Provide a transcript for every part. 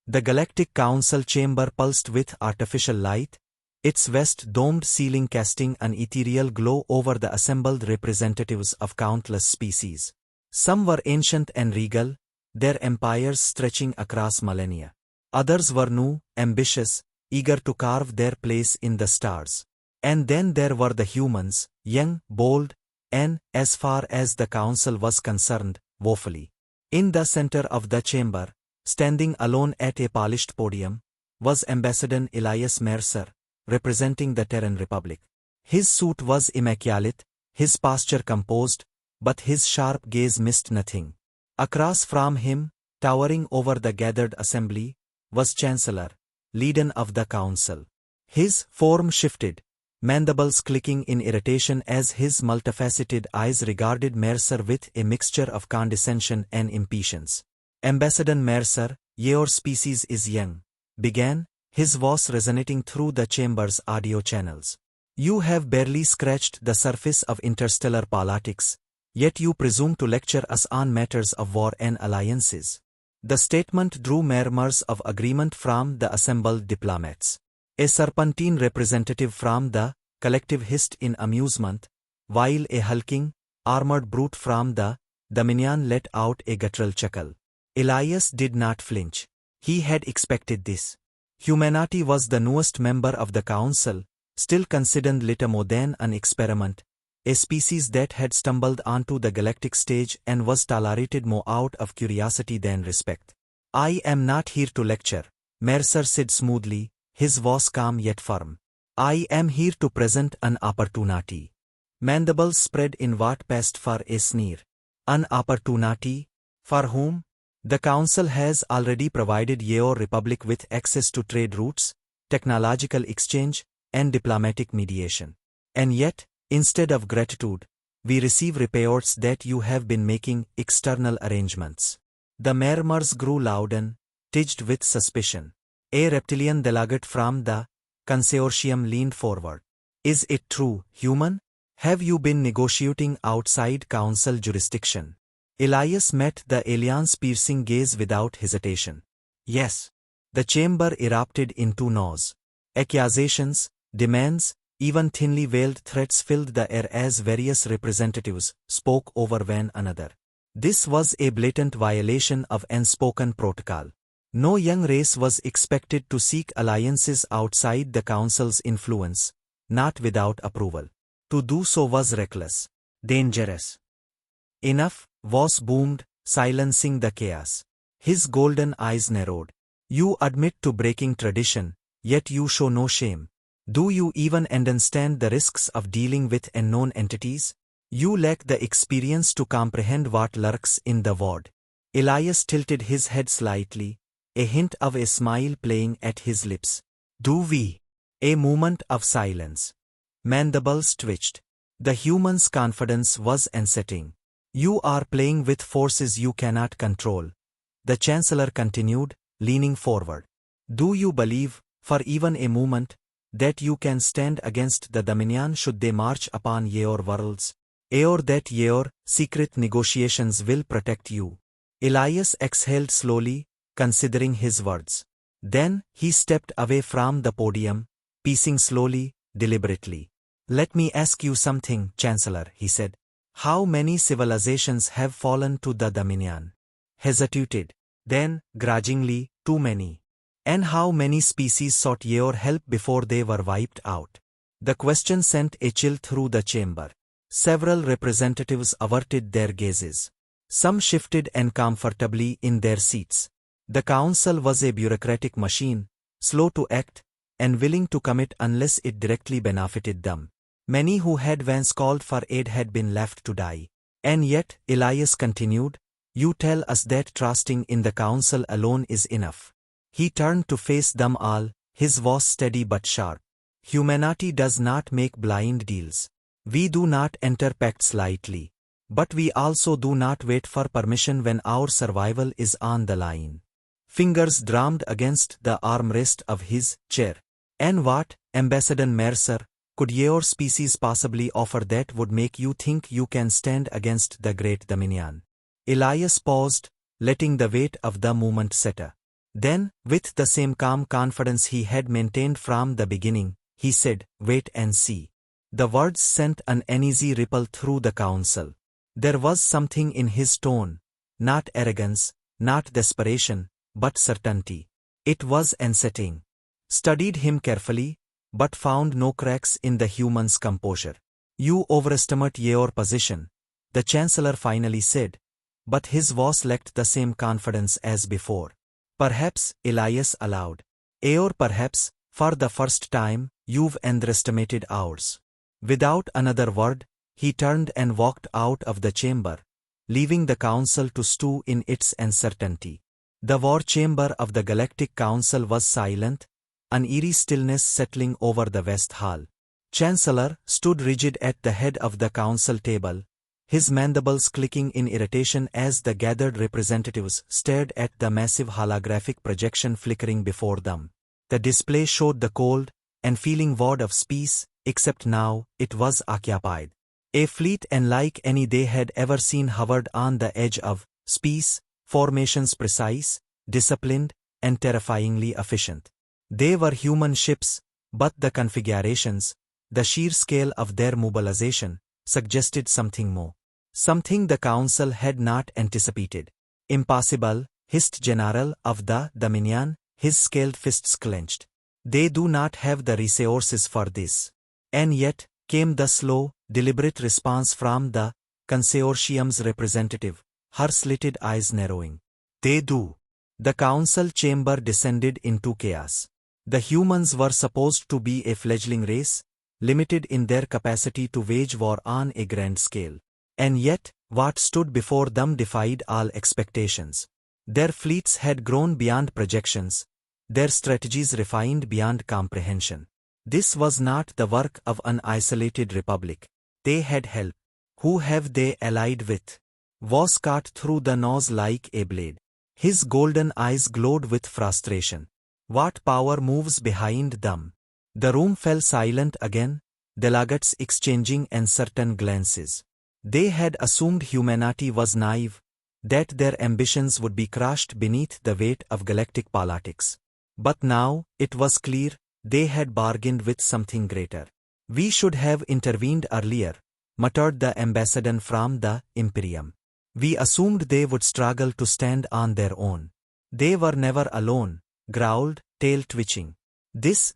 The Galactic Council chamber pulsed with artificial light, its vast-domed ceiling casting an ethereal glow over the assembled representatives of countless species. Some were ancient and regal, their empires stretching across millennia. Others were new, ambitious, eager to carve their place in the stars. And then there were the humans, young, bold, and, as far as the council was concerned, woefully. In the center of the chamber, standing alone at a polished podium, was Ambassador Elias Mercer, representing the Terran Republic. His suit was immaculate, his posture composed, but his sharp gaze missed nothing. Across from him, towering over the gathered assembly, was Chancellor, leader of the council. His form shifted, mandibles clicking in irritation as his multifaceted eyes regarded Mercer with a mixture of condescension and impatience. Ambassador Mercer, your species is young, began, his voice resonating through the chamber's audio channels. You have barely scratched the surface of interstellar politics, yet you presume to lecture us on matters of war and alliances. The statement drew murmurs of agreement from the assembled diplomats. A serpentine representative from the collective hissed in amusement, while a hulking, armored brute from the Dominion let out a guttural chuckle. Elias did not flinch. He had expected this. Humanity was the newest member of the council, still considered little more than an experiment, a species that had stumbled onto the galactic stage and was tolerated more out of curiosity than respect. I am not here to lecture, Mercer said smoothly, his voice calm yet firm. I am here to present an opportunity. Mandibles spread in what passed for a sneer. An opportunity? For whom? The Council has already provided your Republic with access to trade routes, technological exchange, and diplomatic mediation. And yet, instead of gratitude, we receive reports that you have been making external arrangements. The murmurs grew loud and tinged with suspicion. A reptilian delegate from the consortium leaned forward. Is it true, human? Have you been negotiating outside council jurisdiction? Elias met the alien's piercing gaze without hesitation. Yes. The chamber erupted into noise. Accusations, demands, even thinly veiled threats filled the air as various representatives spoke over one another. This was a blatant violation of unspoken protocol. No young race was expected to seek alliances outside the council's influence, not without approval. To do so was reckless, dangerous. Enough, Voss boomed, silencing the chaos. His golden eyes narrowed. You admit to breaking tradition, yet you show no shame. Do you even understand the risks of dealing with unknown entities? You lack the experience to comprehend what lurks in the void. Elias tilted his head slightly, a hint of a smile playing at his lips. Do we? A moment of silence. Mandibles twitched. The human's confidence was unsettling. You are playing with forces you cannot control. The Chancellor continued, leaning forward. Do you believe, for even a moment, that you can stand against the Dominion should they march upon your worlds? Or that your secret negotiations will protect you? Elias exhaled slowly, considering his words. Then, he stepped away from the podium, pacing slowly, deliberately. Let me ask you something, Chancellor, he said. How many civilizations have fallen to the Dominion? Hesitated. Then, grudgingly, too many. And how many species sought your help before they were wiped out? The question sent a chill through the chamber. Several representatives averted their gazes. Some shifted uncomfortably in their seats. The council was a bureaucratic machine, slow to act, and willing to commit unless it directly benefited them. Many who had once called for aid had been left to die. And yet, Elias continued, you tell us that trusting in the council alone is enough. He turned to face them all, his voice steady but sharp. Humanity does not make blind deals. We do not enter pacts lightly. But we also do not wait for permission when our survival is on the line. Fingers drummed against the armrest of his chair. And what, Ambassador Mercer, could your species possibly offer that would make you think you can stand against the Great Dominion? Elias paused, letting the weight of the moment settle. Then, with the same calm confidence he had maintained from the beginning, he said, "Wait and see." The words sent an uneasy ripple through the council. There was something in his tone, not arrogance, not desperation, but certainty. It was unsettling. Studied him carefully, but found no cracks in the human's composure. "You overestimate your position," the Chancellor finally said, but his voice lacked the same confidence as before. "Perhaps," Elias allowed. "Or perhaps, for the first time, you've underestimated ours." Without another word, he turned and walked out of the chamber, leaving the council to stew in its uncertainty. The war chamber of the Galactic Council was silent, an eerie stillness settling over the West Hall. Chancellor stood rigid at the head of the council table, his mandibles clicking in irritation as the gathered representatives stared at the massive holographic projection flickering before them. The display showed the cold, unfeeling void of space, except now it was occupied. A fleet unlike any they had ever seen hovered on the edge of space, formations precise, disciplined, and terrifyingly efficient. They were human ships, but the configurations, the sheer scale of their mobilization, suggested something more. Something the council had not anticipated. "Impossible," hissed General of the Dominion, his scaled fists clenched. "They do not have the resources for this." And yet, came the slow, deliberate response from the consortium's representative, her slitted eyes narrowing. "They do." The council chamber descended into chaos. The humans were supposed to be a fledgling race, limited in their capacity to wage war on a grand scale. And yet, what stood before them defied all expectations. Their fleets had grown beyond projections, their strategies refined beyond comprehension. This was not the work of an isolated republic. They had help. Who have they allied with? Was cut through the nose like a blade. His golden eyes glowed with frustration. What power moves behind them? The room fell silent again, delegates exchanging uncertain glances. They had assumed humanity was naive, that their ambitions would be crushed beneath the weight of galactic politics. But now, it was clear, they had bargained with something greater. "We should have intervened earlier," muttered the ambassador from the Imperium. "We assumed they would struggle to stand on their own." "They were never alone," growled, tail twitching. This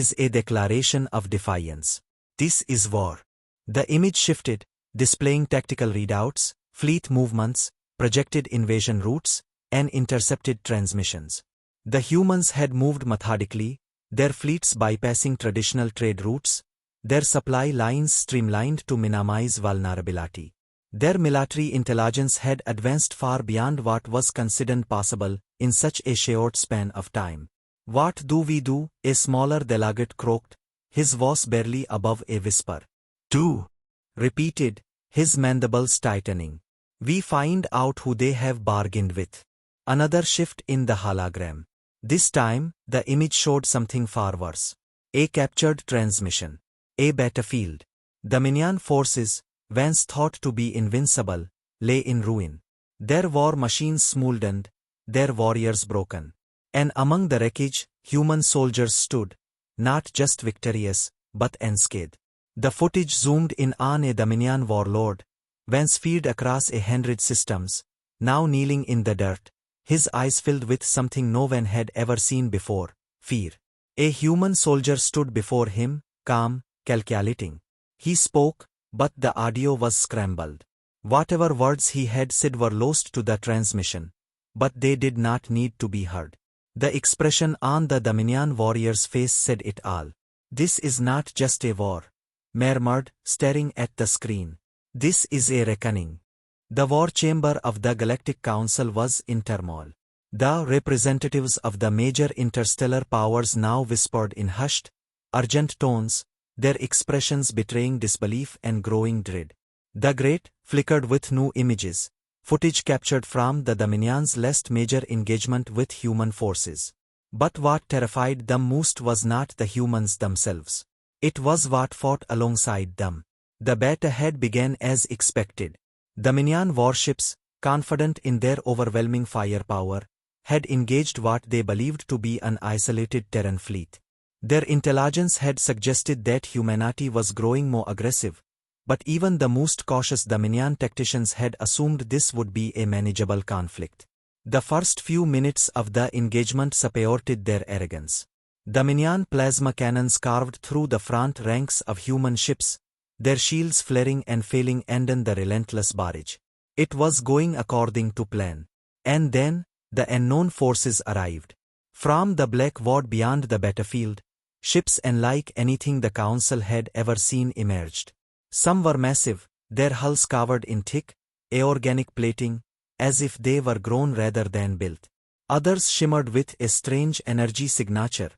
is a declaration of defiance. This is war." The image shifted, displaying tactical readouts, fleet movements, projected invasion routes, and intercepted transmissions. The humans had moved methodically, their fleets bypassing traditional trade routes, their supply lines streamlined to minimize vulnerability. Their military intelligence had advanced far beyond what was considered possible in such a short span of time. "What do we do?" a smaller delegate croaked, his voice barely above a whisper. "Do?" repeated, his mandibles tightening. "We find out who they have bargained with." Another shift in the hologram. This time, the image showed something far worse. A captured transmission. A battlefield. Dominion forces, once thought to be invincible, lay in ruin. Their war machines smoldered, their warriors broken. And among the wreckage, human soldiers stood, not just victorious, but unscathed. The footage zoomed in on a Dominion warlord, once feared across 100 systems, now kneeling in the dirt, his eyes filled with something no one had ever seen before, fear. A human soldier stood before him, calm, calculating. He spoke, but the audio was scrambled. Whatever words he had said were lost to the transmission, but they did not need to be heard. The expression on the Dominion warrior's face said it all. "This is not just a war," murmured, staring at the screen. "This is a reckoning." The war chamber of the Galactic Council was in turmoil. The representatives of the major interstellar powers now whispered in hushed, urgent tones, their expressions betraying disbelief and growing dread. The Great flickered with new images, footage captured from the Dominion's last major engagement with human forces. But what terrified them most was not the humans themselves. It was what fought alongside them. The battle had begun as expected. Dominion warships, confident in their overwhelming firepower, had engaged what they believed to be an isolated Terran fleet. Their intelligence had suggested that humanity was growing more aggressive, but even the most cautious Dominion tacticians had assumed this would be a manageable conflict. The first few minutes of the engagement supported their arrogance. Dominion plasma cannons carved through the front ranks of human ships, their shields flaring and failing ending the relentless barrage. It was going according to plan. And then, the unknown forces arrived. From the black void beyond the battlefield, ships unlike anything the Council had ever seen emerged. Some were massive, their hulls covered in thick, aorganic plating, as if they were grown rather than built. Others shimmered with a strange energy signature,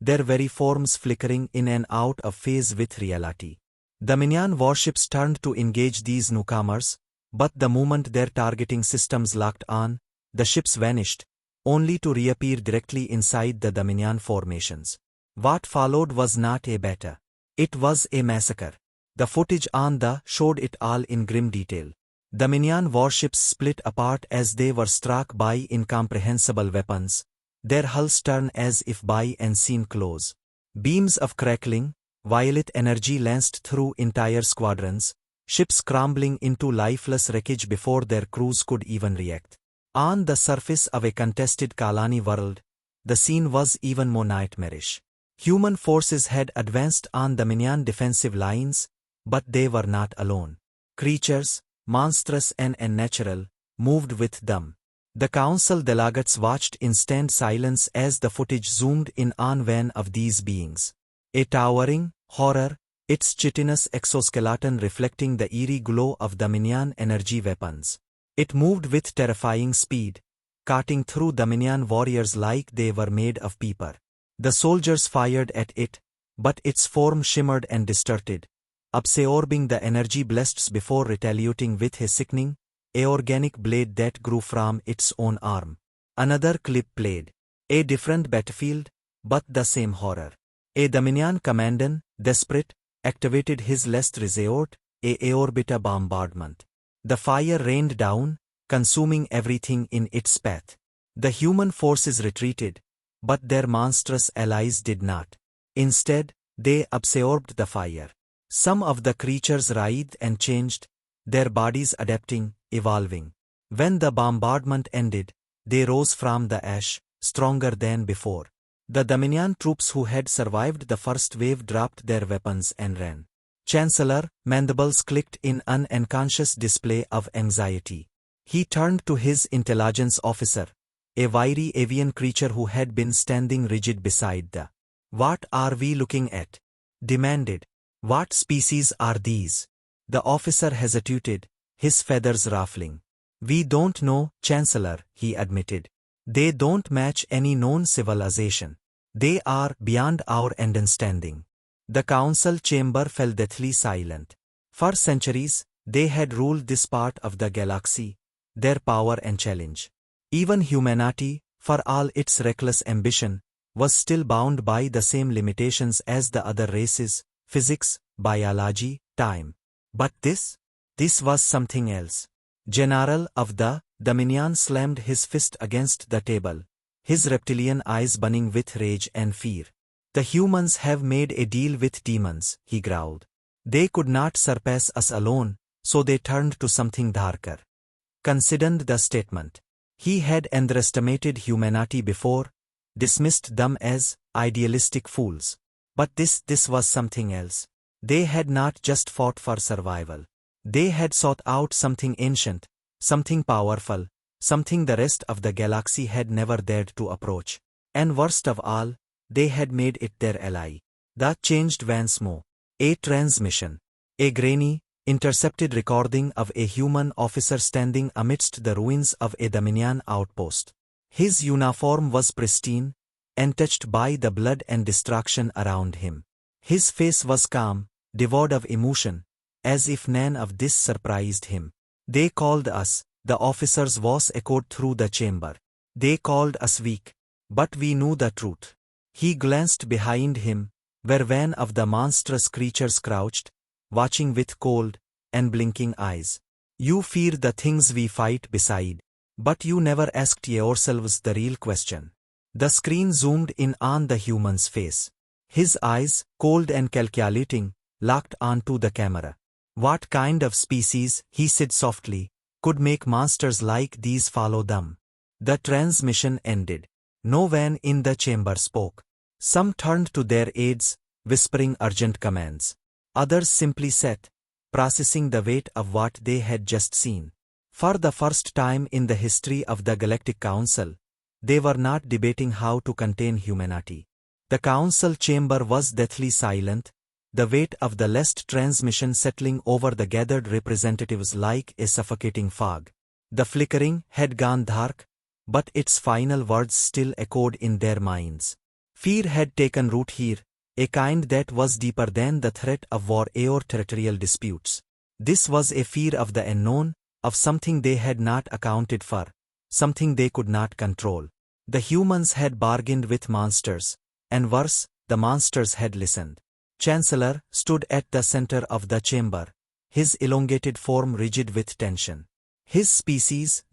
their very forms flickering in and out of phase with reality. Dominion warships turned to engage these newcomers, but the moment their targeting systems locked on, the ships vanished, only to reappear directly inside the Dominion formations. What followed was not a battle. It was a massacre. The footage on the showed it all in grim detail. Dominion warships split apart as they were struck by incomprehensible weapons, their hulls turned as if by unseen claws. Beams of crackling, violet energy lanced through entire squadrons, ships crumbling into lifeless wreckage before their crews could even react. On the surface of a contested colony world, the scene was even more nightmarish. Human forces had advanced on Dominion defensive lines, but they were not alone. Creatures, monstrous and unnatural, moved with them. The Council delegates watched in stunned silence as the footage zoomed in on one of these beings. A towering horror, its chitinous exoskeleton reflecting the eerie glow of Dominion energy weapons. It moved with terrifying speed, cutting through Dominion warriors like they were made of paper. The soldiers fired at it, but its form shimmered and distorted, absorbing the energy blasts before retaliating with a sickening, aorganic blade that grew from its own arm. Another clip played. A different battlefield, but the same horror. A Dominion commandant, desperate, activated his last resort, a aorbiter bombardment. The fire rained down, consuming everything in its path. The human forces retreated, but their monstrous allies did not. Instead, they absorbed the fire. Some of the creatures writhed and changed, their bodies adapting, evolving. When the bombardment ended, they rose from the ash, stronger than before. The Dominion troops who had survived the first wave dropped their weapons and ran. Chancellor, mandibles clicked in an unconscious display of anxiety. He turned to his intelligence officer, a wiry avian creature who had been standing rigid beside the. "What are we looking at?" demanded. "What species are these?" The officer hesitated, his feathers ruffling. "We don't know, Chancellor," he admitted. "They don't match any known civilization. They are beyond our understanding." The council chamber fell deathly silent. For centuries, they had ruled this part of the galaxy, their power and challenge. Even humanity, for all its reckless ambition, was still bound by the same limitations as the other races: physics, biology, time. But this was something else. General of the Dominion slammed his fist against the table, his reptilian eyes burning with rage and fear. "The humans have made a deal with demons," he growled. "They could not surpass us alone, so they turned to something darker." Considered the statement. He had underestimated humanity before, dismissed them as idealistic fools. But this was something else. They had not just fought for survival. They had sought out something ancient, something powerful, something the rest of the galaxy had never dared to approach. And worst of all, they had made it their ally. That changed once more. A transmission. A grainy, intercepted recording of a human officer standing amidst the ruins of a Dominion outpost. His uniform was pristine, untouched by the blood and destruction around him. His face was calm, devoid of emotion, as if none of this surprised him. "They called us," the officer's voice echoed through the chamber. "They called us weak. But we knew the truth." He glanced behind him, where one of the monstrous creatures crouched, watching with cold, unblinking eyes. "You fear the things we fight beside," But you never asked yourselves the real question. The screen zoomed in on the human's face. His eyes, cold and calculating, locked onto the camera. What kind of species, he said softly, could make monsters like these follow them? The transmission ended. No one in the chamber spoke. Some turned to their aides, whispering urgent commands. Others simply sat, processing the weight of what they had just seen. For the first time in the history of the Galactic Council, they were not debating how to contain humanity. The council chamber was deathly silent, the weight of the last transmission settling over the gathered representatives like a suffocating fog. The flickering had gone dark, but its final words still echoed in their minds. Fear had taken root here, a kind that was deeper than the threat of war or territorial disputes. This was a fear of the unknown, of something they had not accounted for, something they could not control. The humans had bargained with monsters, and worse, the monsters had listened. Chancellor stood at the center of the chamber, his elongated form rigid with tension. His species,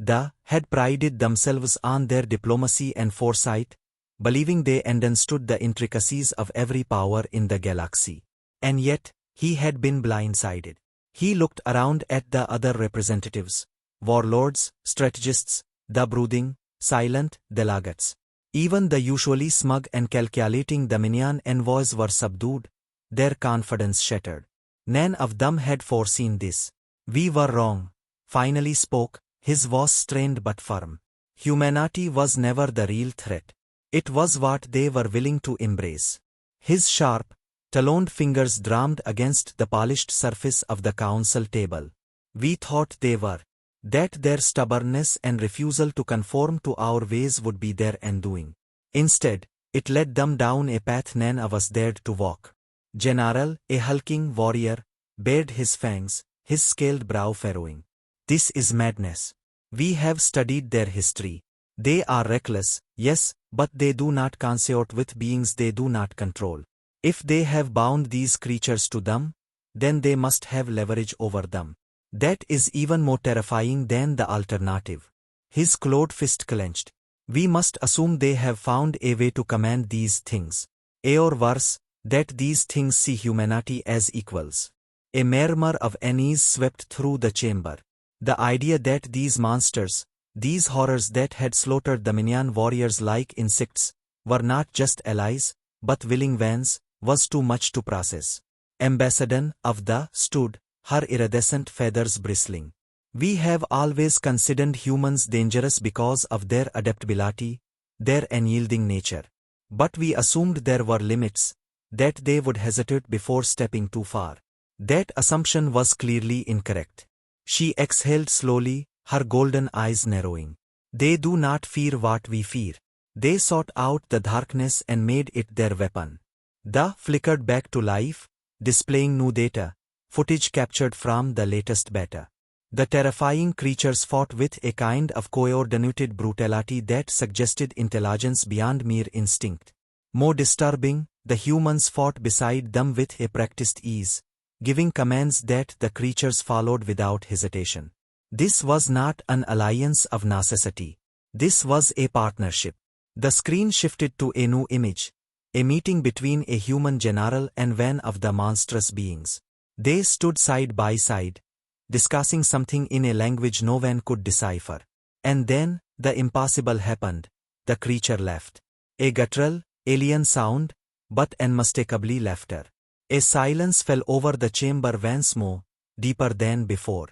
had prided themselves on their diplomacy and foresight, believing they understood the intricacies of every power in the galaxy. And yet, he had been blindsided. He looked around at the other representatives, warlords, strategists, the brooding, silent delegates. Even the usually smug and calculating Dominion envoys were subdued, their confidence shattered. None of them had foreseen this. We were wrong, finally spoke, his voice strained but firm. Humanity was never the real threat. It was what they were willing to embrace. His sharp, taloned fingers drummed against the polished surface of the council table. We thought they were. That their stubbornness and refusal to conform to our ways would be their undoing. Instead, it led them down a path none of us dared to walk. General, a hulking warrior, bared his fangs, his scaled brow furrowing. This is madness. We have studied their history. They are reckless, yes, but they do not consort with beings they do not control. If they have bound these creatures to them, then they must have leverage over them. That is even more terrifying than the alternative. His closed fist clenched. We must assume they have found a way to command these things. Or worse, that these things see humanity as equals. A murmur of unease swept through the chamber. The idea that these monsters, these horrors that had slaughtered the Dominion warriors like insects, were not just allies, but willing vans, was too much to process. Ambassador of the stood, her iridescent feathers bristling. We have always considered humans dangerous because of their adaptability, their unyielding nature. But we assumed there were limits, that they would hesitate before stepping too far. That assumption was clearly incorrect. She exhaled slowly, her golden eyes narrowing. They do not fear what we fear. They sought out the darkness and made it their weapon. The flickered back to life, displaying new data, footage captured from the latest beta. The terrifying creatures fought with a kind of coordinated brutality that suggested intelligence beyond mere instinct. More disturbing, the humans fought beside them with a practiced ease, giving commands that the creatures followed without hesitation. This was not an alliance of necessity. This was a partnership. The screen shifted to a new image, a meeting between a human general and one of the monstrous beings. They stood side by side, discussing something in a language no one could decipher. And then, the impossible happened. The creature laughed. A guttural, alien sound, but unmistakably laughter. A silence fell over the chamber once more, deeper than before.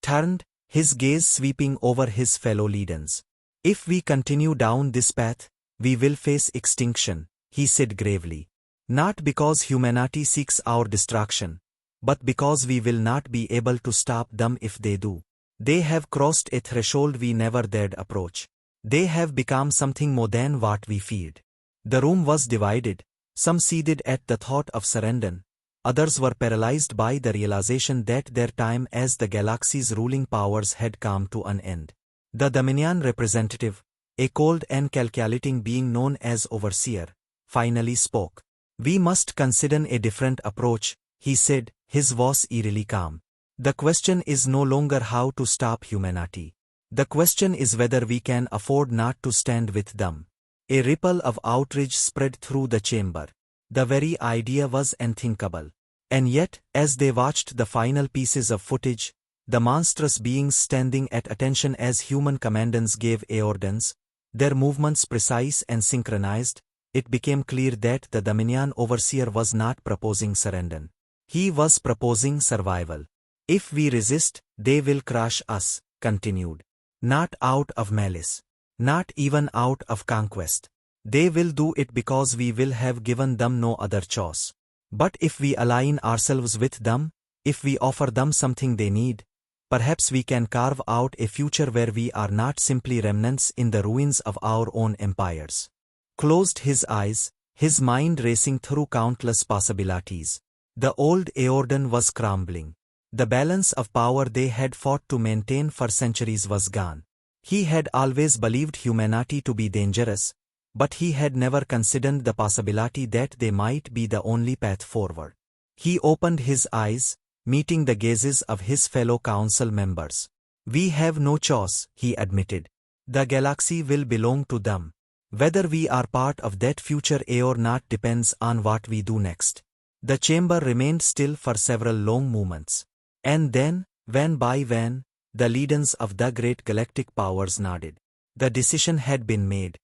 Turned, his gaze sweeping over his fellow leaders. If we continue down this path, we will face extinction, he said gravely. Not because humanity seeks our destruction, but because we will not be able to stop them if they do. They have crossed a threshold we never dared approach. They have become something more than what we feared. The room was divided, some seethed at the thought of surrender, others were paralyzed by the realization that their time as the galaxy's ruling powers had come to an end. The Dominion representative, a cold and calculating being known as Overseer, finally spoke. We must consider a different approach, he said, his voice eerily calm. The question is no longer how to stop humanity. The question is whether we can afford not to stand with them. A ripple of outrage spread through the chamber. The very idea was unthinkable. And yet, as they watched the final pieces of footage, the monstrous beings standing at attention as human commandants gave orders, their movements precise and synchronized, it became clear that the Dominion overseer was not proposing surrender. He was proposing survival. If we resist, they will crush us, continued. Not out of malice. Not even out of conquest. They will do it because we will have given them no other choice. But if we align ourselves with them, if we offer them something they need, perhaps we can carve out a future where we are not simply remnants in the ruins of our own empires. Closed his eyes, his mind racing through countless possibilities. The old Eordan was crumbling. The balance of power they had fought to maintain for centuries was gone. He had always believed humanity to be dangerous, but he had never considered the possibility that they might be the only path forward. He opened his eyes, meeting the gazes of his fellow council members. We have no choice, he admitted. The galaxy will belong to them. Whether we are part of that future or not depends on what we do next. The chamber remained still for several long moments. And then, one by one, the leaders of the great galactic powers nodded. The decision had been made.